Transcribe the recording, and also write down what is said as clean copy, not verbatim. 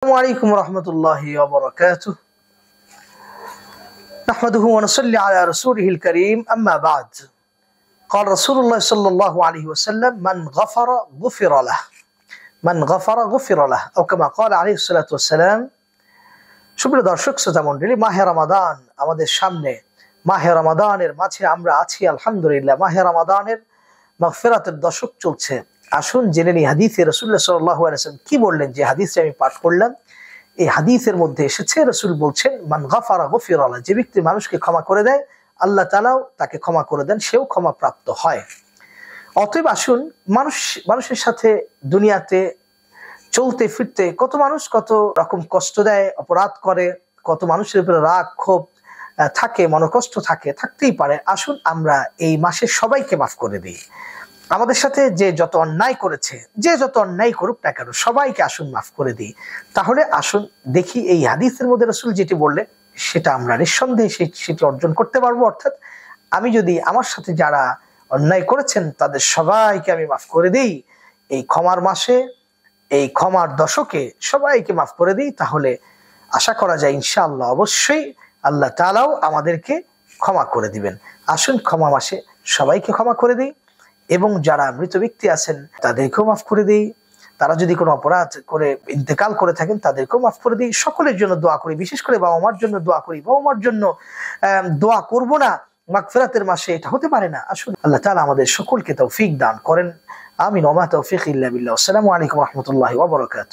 السلام عليكم ورحمة الله وبركاته. نحمده ونصلي على رسوله الكريم. أما بعد، قال رسول الله صلى الله عليه وسلم: من غفر غفر له، من غفر غفر له، أو كما قال عليه الصلاة والسلام। সুপ্রিয় দর্শক শ্রোতা মণ্ডলী, মাহে রমাদান আমাদের সামনে। মাহে রমাদানের মাঝে আমরা আছি আলহামদুলিল্লাহ। মাহে রমাদানের মাগফিরাতের দশক চলছে। আসুন জেনে নিই হাদিসে রাসূলুল্লাহ সাল্লাল্লাহু আলাইহি ওয়াসাল্লাম কি বললেন। যে হাদিসে আমি পাঠ করলাম, এই হাদিসের মধ্যে এসেছে রাসূল বলছেন, মান গাফারা গুফিরা লাহু, যে ব্যক্তি মানুষকে ক্ষমা করে দেয় আল্লাহ তাআলাও তাকে ক্ষমা করে দেন, সেও ক্ষমা প্রাপ্ত হয়। অতএব আসুন, মানুষের সাথে দুনিয়াতে চলতে ফিরতে কত মানুষ কত রকম কষ্ট দেয়, অপরাধ করে, কত মানুষের উপরে রাগ ক্ষোভ থাকে, মনোকষ্ট থাকতেই পারে। আসুন আমরা এই মাসে সবাইকে মাফ করে দিই। আমাদের সাথে যে যত অন্যায় করেছে, যে যত অন্যায় করুক না কেন, সবাইকে আসুন মাফ করে দিই। তাহলে আসুন দেখি এই হাদিসের মধ্যে রাসূল যেটি বললেন সেটা আমরা নিঃসন্দেহে সেটি অর্জন করতে পারবো। অর্থাৎ আমি যদি আমার সাথে যারা অন্যায় করেছেন তাদের সবাইকে আমি মাফ করে দিই, এই ক্ষমার মাসে, এই ক্ষমার দশকে সবাইকে মাফ করে দিই, তাহলে আশা করা যায় ইনশাআল্লাহ অবশ্যই আল্লাহ তাআলাও আমাদেরকে ক্ষমা করে দিবেন। আসুন ক্ষমা মাসে সবাইকে ক্ষমা করে দিই, এবং যারা মৃত ব্যক্তি আছেন তাদেরকেও মাফ করে দিই। তারা যদি কোনো অপরাধ করে ইন্তেকাল করে থাকেন তাদেরকেও মাফ করে দিই। সকলের জন্য দোয়া করি, বিশেষ করে বাবা মার জন্য দোয়া করি। বাবা মার জন্য দোয়া করব না মাগফিরাতের মাসে, এটা হতে পারে না। আসুন আল্লাহ তাআলা আমাদের সকলকে তৌফিক দান করেন। আমিন। ওয়া মা তৌফিক ইল্লা বিল্লাহ। আসসালামু আলাইকুম ওয়া রাহমাতুল্লাহি ওয়া বারাকাতুহু।